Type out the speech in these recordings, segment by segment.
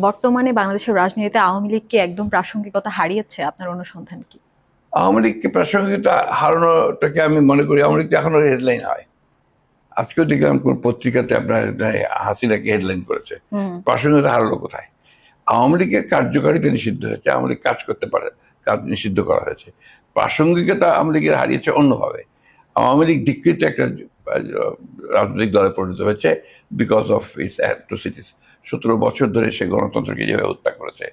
বর্তমানে বাংলাদেশের রাজনীতিতে আওয়ামী লীগ কি একদম প্রাসঙ্গিকতা হারিয়েছে? আপনার অনুসন্ধান কি? আওয়ামী লীগকে প্রাসঙ্গিকতা হারানোটাকে আমি মনে করি আওয়ামী লীগ এখনো হেডলাইন হয়। আজকেও দেখলাম কোন পত্রিকাতে আপনার হাসিনাকে হেডলাইন করেছে। প্রাসঙ্গিকতা হারালো কোথায়? আওয়ামী লীগের কার্যকারিতা নিষিদ্ধ হয়েছে, আওয়ামী লীগ কাজ করতে পারে, কাজ নিষিদ্ধ করা হয়েছে। প্রাসঙ্গিকতা আওয়ামী লীগের হারিয়েছে অন্যভাবে। আওয়ামী লীগ ধিকৃত একটা রাজনৈতিক দলে পরিণত হয়েছে বিকজ অফ ইটস অ্যাট্রোসিটিস। 17 বছর ধরে সে গণতন্ত্রকে যেভাবে হত্যা করেছে,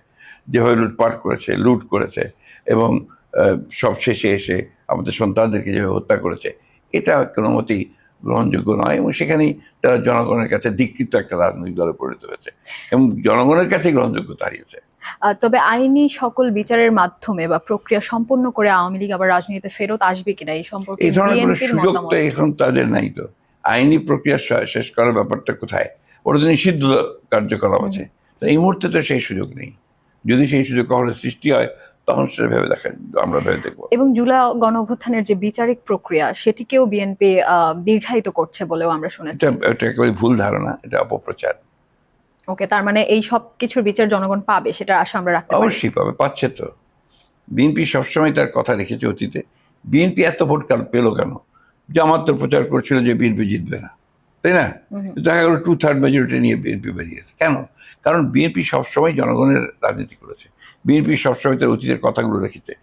যেভাবে লুটপাট করেছে, লুট করেছে, এবং সব শেষে এসে আমাদের সন্তানদেরকে যেভাবে হত্যা করেছে, এটা কোনো মতেই গ্রহণযোগ্য নয়। এবং সেখানেই তারা জনগণের কাছে ধিকৃত একটা রাজনৈতিক দলে পরিণত হয়েছে এবং জনগণের কাছে গ্রহণযোগ্যতা হারিয়েছে। তবে আইনি সকল বিচারের মাধ্যমে বা প্রক্রিয়া সম্পন্ন করে আওয়ামী লীগ আবার রাজনীতিতে ফেরত আসবে কিনা এই সম্পর্কে এই ধরনের কোনো বিএনপির সুযোগ মতামত তো কি? এখন তাদের নাই। তো আইনি প্রক্রিয়া শেষ করার ব্যাপারটা কোথায়? ওটা তো নিষিদ্ধ কার্যকলাপ আছে। তো এই মুহূর্তে তো সেই সুযোগ নেই। যদি সেই সুযোগ কখনো সৃষ্টি হয় তখন সেটা ভেবে দেখা, আমরা ভেবে দেখবো। এবং জুলাই গণঅভ্যুত্থানের যে বিচারিক প্রক্রিয়া সেটিকেও বিএনপি দীর্ঘায়িত করছে বলেও আমরা শুনেছি। এটা একেবারে ভুল ধারণা, এটা অপপ্রচার। ওকে, তার মানে এই সব কিছুর বিচার জনগণ পাবে, সেটা আশা আমরা রাখতে পারি? অবশ্যই পাবে, পাচ্ছে তো। বিএনপি সবসময় তার কথা রেখেছে অতীতে। বিএনপি এত ভোট পেলো কেন? জামাত তো প্রচার করছিল যে বিএনপি জিতবে না, তাই না? দেখা গেল 2/3 মেজরিটি নিয়ে বিএনপি বেরিয়েছে। কেন? কারণ বিএনপি সবসময় জনগণের রাজনীতি করেছে। বিএনপি সবসময় তার অতীতের কথাগুলো রেখেছে।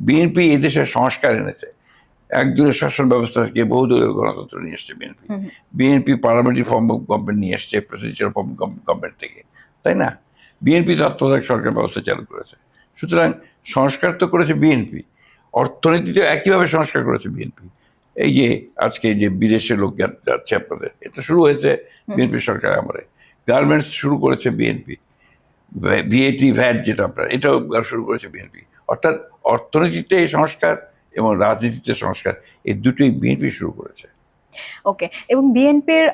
বিএনপি এই দেশের সংস্কার এনেছে। একদলীয় শাসন ব্যবস্থা থেকে বহুদলীয় গণতন্ত্র নিয়ে এসছে BNP. BNP parliamentary form of government নিয়ে এসছে প্রেসিডেন্সিয়াল ফর্ম অফ গভর্নমেন্ট থেকে, তাই না? বিএনপি তত্ত্বাবধায়ক সরকার ব্যবস্থা চালু করেছে। সুতরাং সংস্কার তো করেছে বিএনপি। অর্থনীতিতে একইভাবে সংস্কার করেছে বিএনপি। এই যে আজকে যে বিদেশে লোক যাচ্ছে আপনাদের, এটা শুরু হয়েছে বিএনপি সরকার আমলে। গার্মেন্টস শুরু করেছে বিএনপি। ভ্যাট যেটা আপনার, এটাও শুরু করেছে বিএনপি। অর্থাৎ অর্থনীতিতে সংস্কার এবং রাজনীতিতে সংস্কার, এই দুটোই বিএনপি শুরু করেছে। ওকে, এবং বিএনপির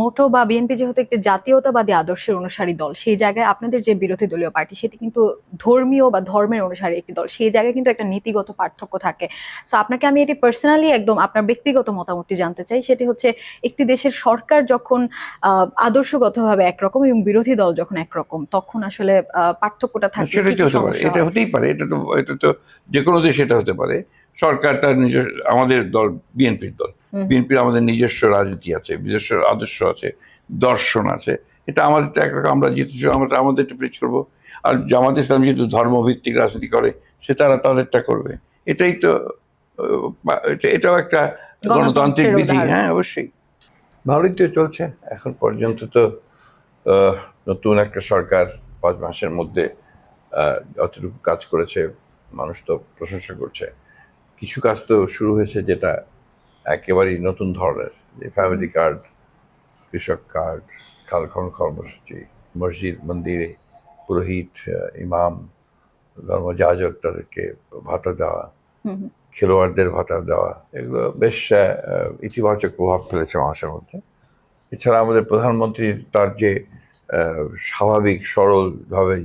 মোটো বা বিএনপি যেহেতু একটি জাতীয়তাবাদী আদর্শের অনুসারী দল, সেই জায়গায় আপনাদের যে বিরোধী দলীয় পার্টি সেটি কিন্তু ধর্মীয় বা ধর্মের অনুসারী একটি দল, সেই জায়গায় কিন্তু একটা নীতিগত পার্থক্য থাকে। সো আপনাকে আমি এটি পার্সোনালি একদম আপনার ব্যক্তিগত মতামতটি জানতে চাই। সেটি হচ্ছে, একটি দেশের সরকার যখন আদর্শগতভাবে একরকম এবং বিরোধী দল যখন একরকম, তখন আসলে পার্থক্যটা থাকে। সেটাই তো হতে পারে, এটা হতেই পারে। এটা তো যে কোনো দেশে এটা হতে পারে। সরকার তার নিজস্ব, আমাদের দল বিএনপির দল, বিএনপির আমাদের নিজস্ব রাজনীতি আছে, নিজস্ব আদর্শ আছে, দর্শন আছে। এটা আমাদের তো একরকম, আমরা যেহেতু আমরা আমাদেরটা প্রিচ করবো। আর জামাত ইসলাম যেহেতু ধর্মভিত্তিক রাজনীতি করে, সে তারা তাদেরটা করবে। এটাই তো এটাও একটা গণতান্ত্রিক বিধি। হ্যাঁ, অবশ্যই ভালোই তো চলছে এখন পর্যন্ত। তো নতুন একটা সরকার 5 মাসের মধ্যে যতটুকু কাজ করেছে মানুষ তো প্রশংসা করছে। কিছু কাজ তো শুরু হয়েছে যেটা একেবারেই নতুন ধরনের, যে ফ্যামিলি কার্ড, কৃষক কার্ড, খালখন কর্মসূচি, মসজিদ মন্দিরে পুরোহিত, ইমাম, ধর্মযাজক তাদেরকে ভাতা দেওয়া, খেলোয়াড়দের ভাতা দেওয়া, এগুলো বেশ ইতিবাচক প্রভাব ফেলেছে মানুষের মধ্যে। এছাড়া আমাদের প্রধানমন্ত্রী তার যে স্বাভাবিক সরলভাবে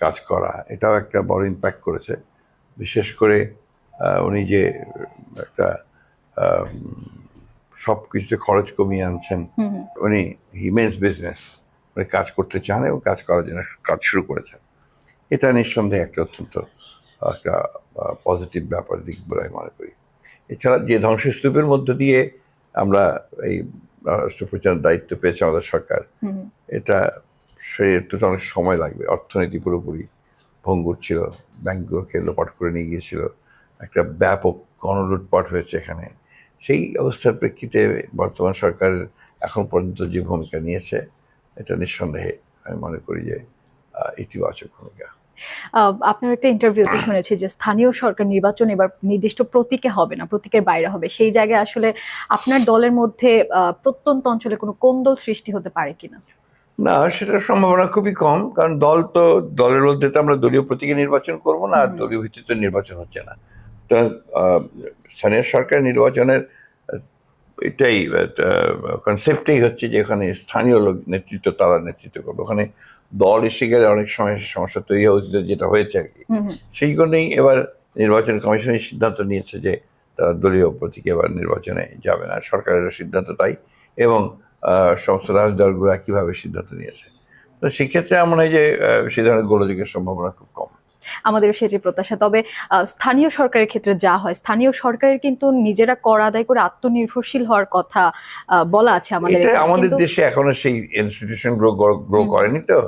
কাজ করা, এটাও একটা বড় ইম্প্যাক্ট করেছে। বিশেষ করে উনি যে একটা সব কিছুতে খরচ কমিয়ে আনছেন, উনি হিমেন্স বিজনেস, উনি কাজ করতে চান এবং কাজ করার জন্য কাজ শুরু করেছেন। এটা নিঃসন্দেহে একটা অত্যন্ত একটা পজিটিভ ব্যাপার, দিক বলে আমি মনে করি। এছাড়া যে ধ্বংসস্তূপের মধ্য দিয়ে আমরা এই রাষ্ট্রপরিচালনার দায়িত্ব পেয়েছে আমাদের সরকার, এটা তো অনেক সময় লাগবে। অর্থনীতি পুরোপুরি ভঙ্গুর ছিল, ব্যাংকগুলোকে লোপাট করে নিয়ে গিয়েছিল, একটা ব্যাপক গণলুটপাট হয়েছে এখানে। সেই অবস্থার প্রেক্ষিতে বর্তমান সরকারের এখন পর্যন্ত যে ভূমিকা নিয়েছে, এটা নিঃসন্দেহে আমি মনে করি যে ইতিবাচক ভূমিকা। আপনার একটা ইন্টারভিউতে শুনেছি যে স্থানীয় সরকার নির্বাচন এবার নির্দিষ্ট প্রতীকে হবে না, প্রতীকের বাইরে হবে। সেই জায়গায় আসলে আপনার দলের মধ্যে প্রত্যন্ত অঞ্চলে কোনো কোন্দল সৃষ্টি হতে পারে কিনা? না, সেটার সম্ভাবনা খুবই কম। কারণ দলের মধ্যে তো আমরা দলীয় প্রতীকে নির্বাচন করব না, আর দলীয় ভিত্তিতে নির্বাচন হচ্ছে না। তো স্থানীয় সরকার নির্বাচনের এটাই কনসেপ্টটাই হচ্ছে যে এখানে স্থানীয় লোক নেতৃত্ব, তারা নেতৃত্ব করবে। ওখানে দল এসে গেলে অনেক সময় সমস্যা তৈরি হয়েছিল, যেটা হয়েছে আর কি। সেই জন্যই এবার নির্বাচন কমিশনের সিদ্ধান্ত নিয়েছে যে তারা দলীয় প্রতীকে এবার নির্বাচনে যাবে না। সরকারের সিদ্ধান্ত তাই, এবং সমস্ত রাজনৈতিক দলগুলো একইভাবে সিদ্ধান্ত নিয়েছে। তো সেক্ষেত্রে আমার মনে হয় যে সে ধরনের গোলযোগের সম্ভাবনা খুব কম। আমাদেরও সেটি প্রত্যাশা। তবে স্থানীয় সরকারের ক্ষেত্রে যা হয়, স্থানীয় সরকারের কিন্তু নিজেরা কর আদায় করে আত্মনির্ভরশীল হওয়ার কথা বলা আছে আমাদের এটা এখানে, আমাদের কিন্তু দেশে এখনো সেই ইনস্টিটিউশন গ্রো করেনি। তো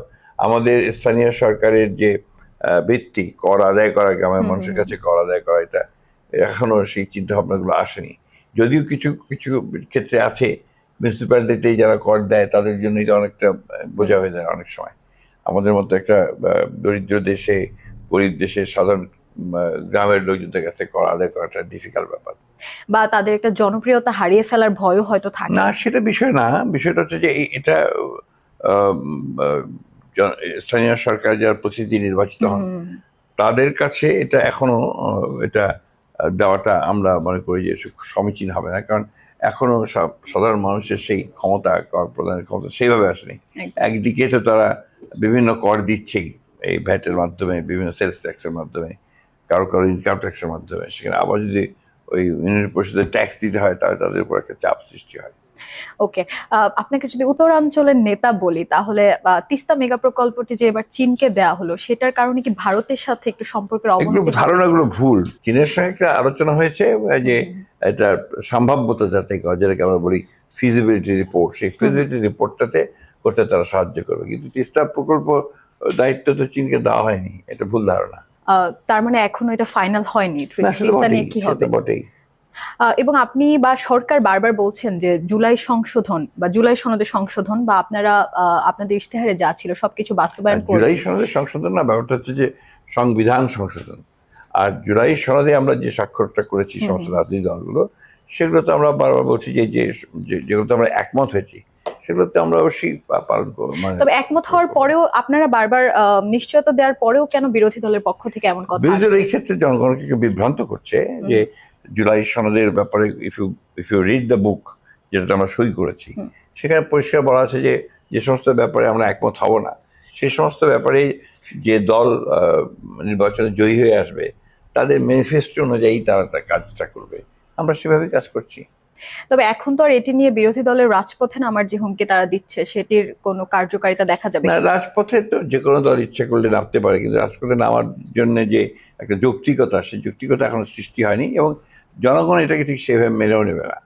আমাদের স্থানীয় সরকারের যে ভিত্তি কর আদায় করা, গ্রামের মানুষের কাছে কর আদায় করা, এটা এখনো সেই চিন্তা ভাবনাগুলো আসেনি। যদিও কিছু কিছু ক্ষেত্রে আছে, মিউনিসিপ্যালিটিতে যারা কর দেয় তাদের জন্য এটা অনেকটা বোঝা হয়ে যায় অনেক সময়। আমাদের মতো একটা দরিদ্র দেশে, গরিব দেশে সাধারণ গ্রামের লোকজনদের কাছে কর আদায় করাটা ডিফিকাল্ট ব্যাপার। বা তাদের একটা জনপ্রিয়তা হারিয়ে ফেলার ভয়ও হয়তো থাকে। না, সেটা বিষয় না। বিষয়টা হচ্ছে যে এটা আহ, আহ, স্থানীয় সরকার যারা প্রতিনিধি নির্বাচিত হন তাদের কাছে এটা এখনো এটা দেওয়াটা আমরা মনে করি যে সমীচীন হবে না, কারণ এখনো সাধারণ মানুষের সেই ক্ষমতা, কর প্রদানের ক্ষমতা সেইভাবে আসেনি। একদম। একদিকে তো তারা বিভিন্ন কর দিচ্ছেই, এই ভ্যাটের মাধ্যমে, বিভিন্ন সেলস ট্যাক্সের মাধ্যমে, কারো কারো ইনকাম ট্যাক্সের মাধ্যমে। সেখানে আবার যদি ওই ইউনিয়ন পরিষদের ট্যাক্স দিতে হয় তাহলে তাদের উপর একটা চাপ সৃষ্টি হয়। ওকে, আপনাকে যদি উত্তরাঞ্চলের নেতা বলি, তাহলে তিস্তা মেগা প্রকল্পটি যে এবার চীনকে দেওয়া হলো, সেটার কারণে কি ভারতের সাথে একটু সম্পর্কের এগুলো অবনতি হবে? ধারণাগুলো ভুল। চীনের সঙ্গে একটা আলোচনা হয়েছে যে এটা সম্ভাব্যতা যাতে যেটাকে আমরা বলি ফিজিবিলিটি রিপোর্ট, সেই ফিজিবিলিটি রিপোর্টটাতে করতে তারা সাহায্য করবে, কিন্তু তিস্তা প্রকল্প দায়িত্ব তো চীনকে দেওয়া হয়নি। এটা ভুল ধারণা। তার মানে এখনো এটা ফাইনাল হয়নি, না, সেটা তিস্তা বটেই, নিয়ে কি হবে? সেটা বটেই। এবং আপনি বা সরকার বারবার বলছেন যে জুলাই সংশোধন বা জুলাই সনদের সংশোধন বা আপনারা আপনাদের ইশতেহারে যা ছিল সবকিছু বাস্তবায়ন জুলাই করবেন। সনদের সংশোধন না, ব্যাপারটা হচ্ছে যে সংবিধান সংশোধন। আর জুলাই সনদে আমরা যে স্বাক্ষরটা করেছি সমস্ত রাজনৈতিক দলগুলো, সেগুলো তো আমরা বারবার বলছি যে যেগুলোতে আমরা একমত হয়েছি সেগুলোতে আমরা অবশ্যই পালন করবো। মানে তবে একমত হওয়ার পরেও আপনারা বারবার নিশ্চয়তা দেওয়ার পরেও কেন বিরোধী দলের পক্ষ থেকে এমন কথা বিরোধীরা আসছে? এই ক্ষেত্রে জনগণকে বিভ্রান্ত করছে যে জুলাই সনদের ব্যাপারে if you read the book, যেটাতে আমরা সই করেছি, সেখানে পরিষ্কার বলা আছে যে যে সমস্ত ব্যাপারে আমরা একমত হব না, সেই সমস্ত ব্যাপারে যে দল নির্বাচনে জয়ী হয়ে আসবে তাদের ম্যানিফেস্টো অনুযায়ী তারা তার কাজটা করবে। আমরা সেভাবেই কাজ করছি। তবে এখন তো আর এটি নিয়ে বিরোধী দলের রাজপথে নামার যে হুমকি তারা দিচ্ছে, সেটির কোনো কার্যকারিতা দেখা যাবে না, কি? রাজপথে তো যে কোনো দল ইচ্ছা করলে নামতে পারে, কিন্তু রাজপথে নামার জন্য যে একটা যৌক্তিকতা, সেই যৌক্তিকতা এখনো সৃষ্টি হয়নি এবং জনগণ এটাকে ঠিক সেভাবে মেনেও নেবে না।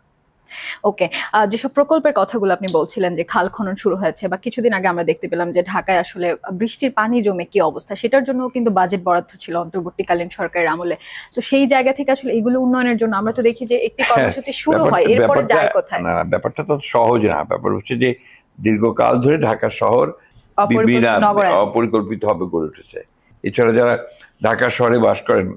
ওকে, যেসব প্রকল্পের কথাগুলো আপনি বলছিলেন যে খাল খনন শুরু হয়েছে, বা কিছুদিন আগে আমরা দেখতে পেলাম যে ঢাকায় আসলে বৃষ্টির পানি জমে কি অবস্থা, সেটার জন্য কিন্তু বাজেট বরাদ্দ ছিল অন্তর্বর্তীকালীন সরকারের আমলে। তো সেই জায়গা থেকে আসলে এগুলো উন্নয়নের জন্য আমরা তো দেখি যে একটি কর্মসূচি শুরু হয়, এরপরে যায় কোথায়? না, ব্যাপারটা তো সহজ না। ব্যাপার হচ্ছে যে দীর্ঘকাল ধরে ঢাকা শহর অপরিকল্পিতভাবে গড়ে উঠেছে। এছাড়া যারা ঢাকা শহরে বাস করেন,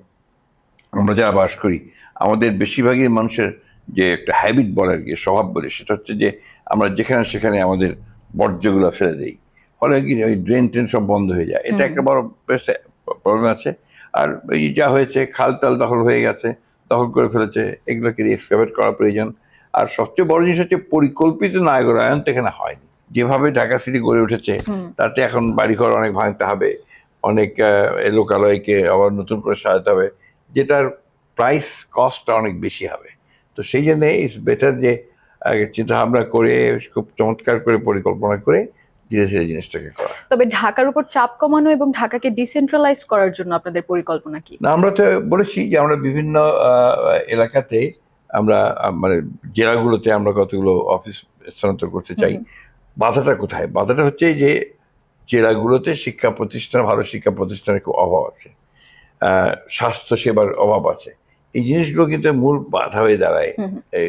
আমরা যারা বাস করি, আমাদের বেশিরভাগই মানুষের যে একটা হ্যাবিট বলে আর কি, স্বভাব বলে, সেটা হচ্ছে যে আমরা যেখানে সেখানে আমাদের বর্জ্যগুলো ফেলে দিই, ফলে কি ওই ড্রেন ট্রেন সব বন্ধ হয়ে যায়। এটা একটা বড় প্রবলেম আছে। আর এই যা হয়েছে, খাল তাল দখল হয়ে গেছে, দখল করে ফেলেছে, এগুলোকে এক্সকাভেট করা প্রয়োজন। আর সবচেয়ে বড় জিনিস হচ্ছে পরিকল্পিত নাগরায়ন তো এখানে হয়নি। যেভাবে ঢাকা সিটি গড়ে উঠেছে তাতে এখন বাড়িঘর অনেক ভাঙতে হবে, অনেক লোকালয়কে আবার নতুন করে সাজাতে হবে, যেটার প্রাইস কস্টটা অনেক বেশি হবে। তো সেই জন্য ইটস বেটার যে চিন্তা ভাবনা করে খুব চমৎকার করে পরিকল্পনা করে ধীরে ধীরে জিনিসটাকে করা। তবে ঢাকার উপর চাপ কমানো এবং ঢাকাকে ডিসেন্ট্রালাইজ করার জন্য আপনাদের পরিকল্পনা কি? না, আমরা তো বলেছি যে আমরা বিভিন্ন এলাকাতে আমরা মানে জেলাগুলোতে আমরা কতগুলো অফিস স্থানান্তর করতে চাই। বাধাটা কোথায়? বাধাটা হচ্ছে যে জেলাগুলোতে শিক্ষা প্রতিষ্ঠান, ভালো শিক্ষা প্রতিষ্ঠানের খুব অভাব আছে, স্বাস্থ্য সেবার অভাব আছে। এই জিনিসগুলো কিন্তু মূল বাধা হয়ে দাঁড়ায় এই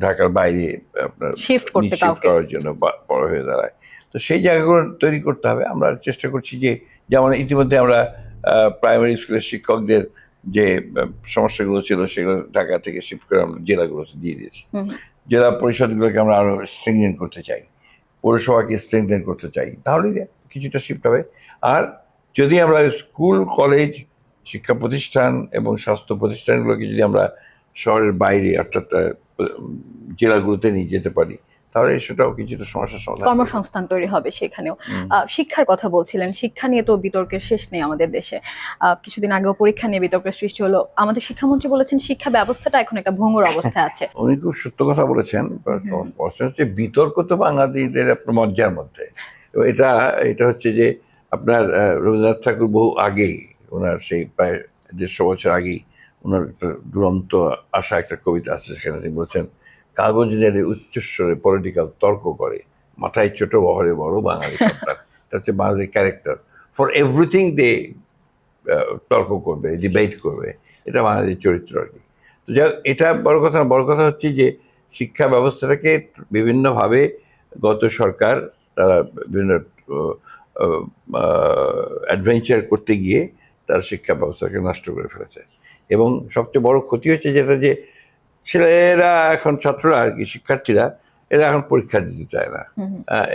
ঢাকার বাইরে আপনার শিফট করতে করার জন্য বড় হয়ে দাঁড়ায়। তো সেই জায়গাগুলো তৈরি করতে হবে। আমরা চেষ্টা করছি যে, যেমন ইতিমধ্যে আমরা প্রাইমারি স্কুলের শিক্ষকদের যে সমস্যাগুলো ছিল সেগুলো ঢাকা থেকে শিফট করে আমরা জেলাগুলোতে দিয়ে দিয়েছি। জেলা পরিষদগুলোকে আমরা আরো স্ট্রেংথেন করতে চাই, পৌরসভাকে স্ট্রেংথেন করতে চাই, তাহলে কিছুটা শিফট হবে। আর যদি আমরা স্কুল, কলেজ, শিক্ষা প্রতিষ্ঠান এবং স্বাস্থ্য প্রতিষ্ঠানগুলোকে যদি আমরা শহরের বাইরে অর্থাৎ জেলাগুলোতে নিয়ে যেতে পারি, তাহলে সেটাও কিছুটা সমস্যার সমাধান করবে। কর্মসংস্থান তৈরি হবে সেখানেও। শিক্ষার কথা বলছিলেন, শিক্ষা নিয়ে তো বিতর্কের শেষ নেই আমাদের দেশে। কিছুদিন আগেও পরীক্ষা নিয়ে বিতর্কের সৃষ্টি হলো, আমাদের শিক্ষামন্ত্রী বলেছেন শিক্ষা ব্যবস্থাটা এখন একটা ভঙ্গুর অবস্থায় আছে। উনি খুব সত্য কথা বলেছেন। প্রশ্ন হচ্ছে বিতর্ক তো বাঙালিদের আপনার মজ্জার মধ্যে। তো এটা এটা হচ্ছে যে আপনার রবীন্দ্রনাথ ঠাকুর বহু আগেই, ওনার সেই প্রায় 150 বছর আগেই ওনার একটা দুরন্ত আশা একটা কবিতা আছে, সেখানে তিনি বলছেন, কাগজ নেড়ে উচ্চস্বরে পলিটিক্যাল তর্ক করে, মাথায় ছোট বহরে বড় বাঙালি সন্তান। এটা হচ্ছে বাঙালির ক্যারেক্টার। ফর এভরিথিং দে তর্ক করবে, ডিবেট করবে, এটা বাঙালির চরিত্র আর কি। তো যাই হোক, এটা বড় কথা হচ্ছে যে শিক্ষা ব্যবস্থাটাকে বিভিন্নভাবে গত সরকার তারা বিভিন্ন অ্যাডভেঞ্চার করতে গিয়ে তার শিক্ষা ব্যবস্থাকে নষ্ট করে ফেলেছে। এবং সবচেয়ে বড় ক্ষতি হচ্ছে যেটা, যে ছেলেরা এখন, ছাত্ররা আর কি, শিক্ষার্থীরা, এরা এখন পরীক্ষা দিতে চায় না,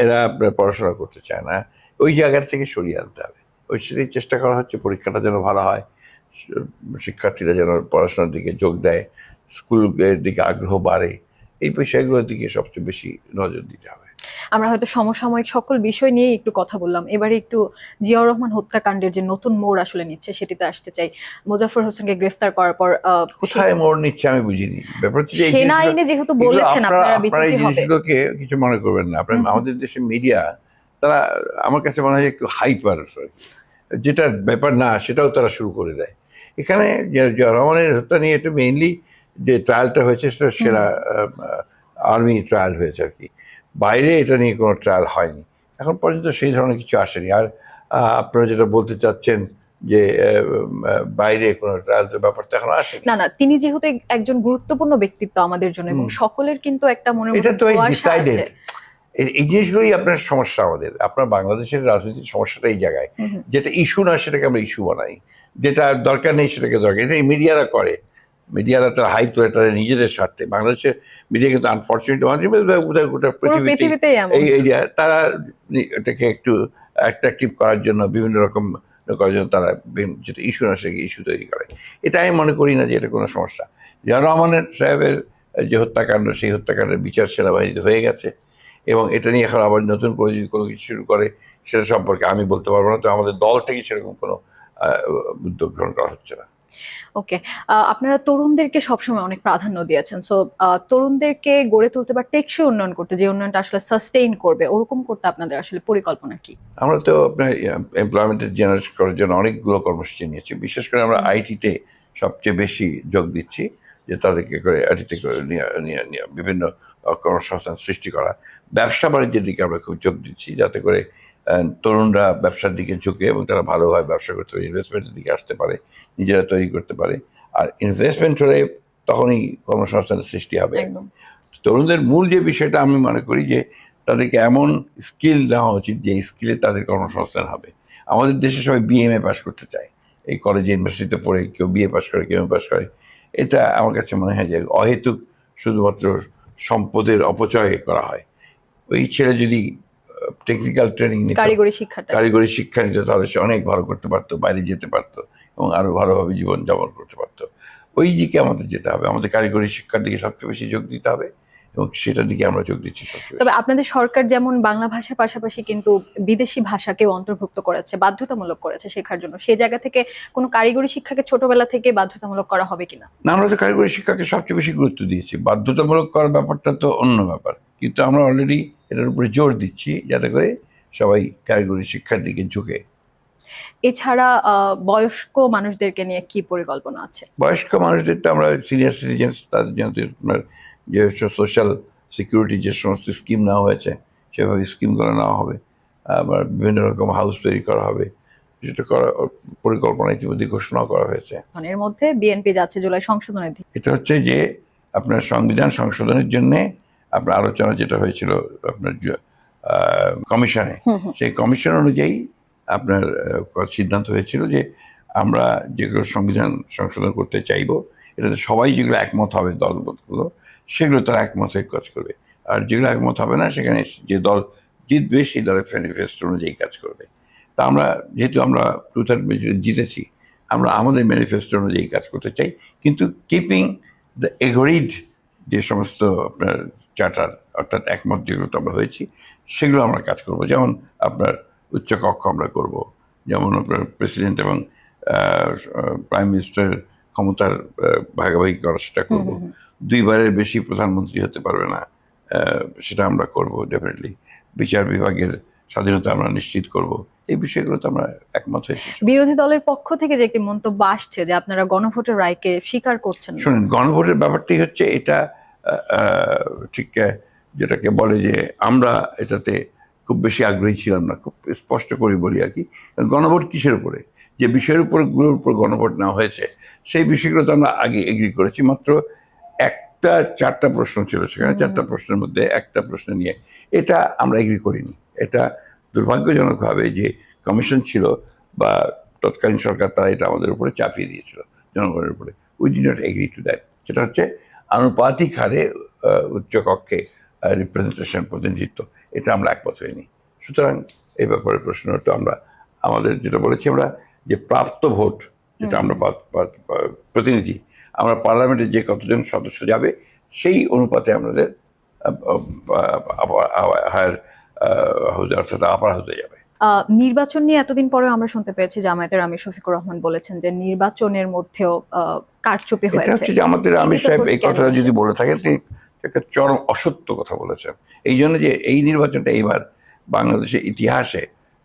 এরা আপনার পড়াশোনা করতে চায় না। ওই জায়গা থেকে সরিয়ে আনতে হবে। ওই সেটাই চেষ্টা করা হচ্ছে, পরীক্ষাটা যেন ভালো হয়, শিক্ষার্থীরা যেন পড়াশোনার দিকে যোগ দেয়, স্কুলের দিকে আগ্রহ বাড়ে, এই বিষয়গুলোর দিকে সবচেয়ে বেশি নজর দিতে হবে। আমরা হয়তো সমসাময়িক সকল বিষয় নিয়ে একটু কথা বললাম, এবারে একটু জিয়াউর রহমান হত্যাকাণ্ডের যে নতুন মোড় আসলে নিচ্ছে সেটিতে আসতে চাই। মোজাফফর হোসেনকে গ্রেফতার করার পর কোথায় মোড় নিচ্ছে আমি বুঝিনি। ব্যাপার হচ্ছে যে সেনা আইনে যেহেতু বলেছেন আপনারা আপনারা এই বিচারটি হবে। জিনিসগুলোকে কিছু মনে করবেন না। আপনার আমাদের দেশের মিডিয়া, তারা আমার কাছে মনে হয় একটু হাইপার, যেটা ব্যাপার না সেটাও তারা শুরু করে দেয়। এখানে রহমানের হত্যা নিয়ে এটা মেইনলি যে ট্রায়ালটা হয়েছে সেটা সেরা আর্মি ট্রায়াল হয়েছে আর কি, বাইরে এটা নিয়ে কোনো ট্রায়াল হয়নি এখন পর্যন্ত, সেই ধরনের কিছু আসেনি। আর আপনারা যেটা বলতে চাচ্ছেন যে বাইরে কোনো ট্রায়াল, ব্যাপারটা এখন আসেনি। না না, তিনি যেহেতু একজন গুরুত্বপূর্ণ ব্যক্তিত্ব আমাদের জন্য, এবং সকলের কিন্তু একটা মনের এটা মধ্যে তো কুয়াশা ডিসাইডেড। আছে। এই জিনিসগুলোই আপনার সমস্যা। আমাদের, আপনার বাংলাদেশের রাজনীতির সমস্যাটা এই জায়গায়, যেটা ইস্যু না সেটাকে আমরা ইস্যু বানাই, যেটা দরকার নেই সেটাকে দরকার। এটা মিডিয়ারা করে, মিডিয়ারা তারা হাইপ করে তাদের নিজেদের স্বার্থে। বাংলাদেশের মিডিয়া কিন্তু আনফর্চুনেটলি গোটা পৃথিবীতে এই এরিয়া তারা এটাকে একটু অ্যাট্রাকটিভ করার জন্য, বিভিন্ন রকম করার জন্য তারা যেটা ইস্যু না সেটাকে ইস্যু তৈরি করে। এটা আমি মনে করি না যে এটা কোনো সমস্যা। জিয়া রহমানের সাহেবের যে হত্যাকাণ্ড, সেই হত্যাকাণ্ডের বিচার সেনাবাহিনীতে হয়ে গেছে, এবং এটা নিয়ে এখন আবার নতুন করে যদি কোনো কিছু শুরু করে সেটা সম্পর্কে আমি বলতে পারবো না। তো আমাদের দল থেকে সেরকম কোনো উদ্যোগ গ্রহণ করা হচ্ছে না। ওকে, আপনারা তরুণদেরকে সবসময় অনেক প্রাধান্য দিয়েছেন, সো তরুণদেরকে গড়ে তুলতে বা টেকসই উন্নয়ন করতে, যে উন্নয়নটা আসলে সাস্টেইন করবে, ওরকম করতে আপনাদের আসলে পরিকল্পনা কি? আমরা তো আপনার এমপ্লয়মেন্টের জেনারেট করার জন্য অনেকগুলো কর্মসূচি নিয়েছি। বিশেষ করে আমরা আইটিতে সবচেয়ে বেশি যোগ দিচ্ছি, যে তাদেরকে করে আইটিতে করে নিয়ে বিভিন্ন কর্মসংস্থান সৃষ্টি করা। ব্যবসা বাণিজ্যের দিকে আমরা খুব যোগ দিচ্ছি, যাতে করে তরুণরা ব্যবসার দিকে ঝুঁকে এবং তারা ভালোভাবে ব্যবসা করতে পারে, ইনভেস্টমেন্টের দিকে আসতে পারে, নিজেরা তৈরি করতে পারে। আর ইনভেস্টমেন্ট হলে তখনই কর্মসংস্থানের সৃষ্টি হবে। তরুণদের মূল যে বিষয়টা আমি মনে করি যে তাদেরকে এমন স্কিল দেওয়া উচিত যে স্কিলে তাদের কর্মসংস্থান হবে। আমাদের দেশে সবাই বিএমএ পাস করতে চায়, এই কলেজে ইউনিভার্সিটিতে পড়ে কেউ বিএ পাস করে, কেউ পাস করে। এটা আমার কাছে মনে হয় যে অহেতুক শুধুমাত্র সম্পদের অপচয় করা হয়। ওই ছেলে যদি টেকনিক্যাল ট্রেনিং নিত, কারিগরি শিক্ষা নিত, তাহলে সে অনেক ভালো করতে পারতো, বাইরে যেতে পারতো এবং আরো ভালোভাবে জীবনযাপন করতে পারতো। ওই দিকে আমাদের যেতে হবে, আমাদের কারিগরি শিক্ষার দিকে সবচেয়ে বেশি যোগ দিতে হবে, এবং সেটার দিকে আমরা যোগ দিচ্ছি। তবে আপনাদের সরকার যেমন বাংলা ভাষার পাশাপাশি কিন্তু বিদেশি ভাষাকেও অন্তর্ভুক্ত করেছে, বাধ্যতামূলক করেছে শেখার জন্য। সেই জায়গা থেকে কোনো কারিগরি শিক্ষাকে ছোটবেলা থেকে বাধ্যতামূলক করা হবে কিনা? না, আমরা তো কারিগরি শিক্ষাকে সবচেয়ে বেশি গুরুত্ব দিয়েছি। বাধ্যতামূলক করার ব্যাপারটা তো অন্য ব্যাপার, কিন্তু আমরা অলরেডি এটার উপরে জোর দিচ্ছি যাতে করে সবাই কারিগরি শিক্ষার দিকে ঝুঁকে। এছাড়া বয়স্ক মানুষদেরকে নিয়ে কি পরিকল্পনা আছে? বয়স্ক মানুষদের তো আমরা সিনিয়র সিটিজেন্স, তাদের জন্য আপনার যে সোশ্যাল সিকিউরিটি যে সমস্ত স্কিম নেওয়া হয়েছে সেভাবে স্কিমগুলো নেওয়া হবে। আবার বিভিন্ন রকম হাউস তৈরি করা হবে, যেটা করার পরিকল্পনা ইতিমধ্যে ঘোষণা করা হয়েছে। এর মধ্যে বিএনপি যাচ্ছে জুলাই সংশোধনের দিকে। এটা হচ্ছে যে আপনার সংবিধান সংশোধনের জন্য আপনার আলোচনা যেটা হয়েছিল আপনার কমিশনে, সেই কমিশন অনুযায়ী আপনার সিদ্ধান্ত হয়েছিল যে আমরা যেগুলো সংবিধান সংশোধন করতে চাইব, এটাতে সবাই যেগুলো একমত হবে, দলগুলো, সেগুলো তারা একমত হয়ে কাজ করবে। আর যেগুলো একমত হবে না, সেখানে যে দল জিতবে সেই দলের ম্যানিফেস্টো অনুযায়ী কাজ করবে। তা আমরা যেহেতু আমরা 2/3 জিতেছি, আমরা আমাদের ম্যানিফেস্টো অনুযায়ী কাজ করতে চাই, কিন্তু কিপিং দ্য এগ্রিড যে সমস্ত আপনার চার্টার অর্থাৎ একমত যেগুলো আমরা হয়েছি সেগুলো আমরা কাজ করব। যেমন আপনার উচ্চ কক্ষ আমরা করব, যেমন আপনার প্রেসিডেন্ট এবং প্রাইম মিনিস্টার ক্ষমতার ভাগাভাগি করার সেটা করব। দুইবারের বেশি প্রধানমন্ত্রী হতে পারবে না, সেটা আমরা করব ডেফিনেটলি। বিচার বিভাগের স্বাধীনতা আমরা নিশ্চিত করব। এই বিষয়গুলো তো আমরা একমত হয়েছি। বিরোধী দলের পক্ষ থেকে যে একটি মন্তব্য আসছে যে আপনারা গণভোটের রায়কে স্বীকার করছেন না। শুনুন, গণভোটের ব্যাপারটাই হচ্ছে এটা ঠিক যেটাকে বলে যে আমরা এটাতে খুব বেশি আগ্রহী ছিলাম না, খুব স্পষ্ট করে বলি আর কি। গণভোট কিসের উপরে, যে বিষয়ের উপরগুলোর উপর গণভোট নেওয়া হয়েছে সেই বিষয়গুলো তো আমরা আগে এগ্রি করেছি। মাত্র একটা 4টা প্রশ্ন ছিল সেখানে, 4টা প্রশ্নের মধ্যে একটা প্রশ্ন নিয়ে এটা আমরা এগ্রি করিনি। এটা দুর্ভাগ্যজনকভাবে যে কমিশন ছিল বা তৎকালীন সরকার, তারা এটা আমাদের উপরে চাপিয়ে দিয়েছিল, জনগণের উপরে। We D not agree to that. সেটা হচ্ছে আনুপাতিক হারে উচ্চকক্ষে রিপ্রেজেন্টেশন, প্রতিনিধিত্ব, এটা আমরা একমত হইনি। সুতরাং এই ব্যাপারে প্রশ্নটা আমরা আমাদের যেটা বলেছি আমরা, যে প্রাপ্ত ভোট যেটা আমরা প্রতিনিধি, আমরা পার্লামেন্টে যে কতজন সদস্য যাবে সেই অনুপাতে আমাদের হায়ার হাউসে অর্থাৎ আপার হাউসে যাবে। নির্বাচন নিয়ে এতদিন পরেও আমরা শুনতে পেয়েছি জামায়াতের আমির শফিকুর রহমান বলেছেন যে নির্বাচনের মধ্যেও কারচুপি এটা হয়েছে। হচ্ছে যে আমাদের আমির সাহেব এই কথাটা যদি বলে থাকেন, তিনি একটা চরম অসত্য কথা বলেছেন। এই জন্য যে এই নির্বাচনটা এইবার বাংলাদেশের ইতিহাসে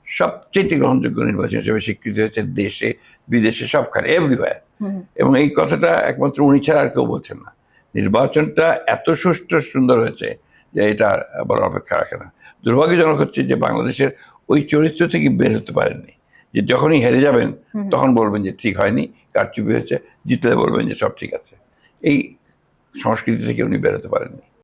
সবচেয়ে গ্রহণযোগ্য নির্বাচন হিসেবে স্বীকৃতি হয়েছে, দেশে বিদেশে সবখানে, এভরিওয়্যার। এবং এই কথাটা একমাত্র উনি ছাড়া আর কেউ বলছেন না। নির্বাচনটা এত সুষ্ঠু সুন্দর হয়েছে যে এটা আবার অপেক্ষা রাখে না। দুর্ভাগ্যজনক হচ্ছে যে বাংলাদেশের ওই চরিত্র থেকে বের হতে পারেননি, যে যখনই হেরে যাবেন তখন বলবেন যে ঠিক হয়নি, কারচুপি হয়েছে, জিতলে বলবেন যে সব ঠিক আছে। এই সংস্কৃতি থেকে উনি বেরোতে পারেননি।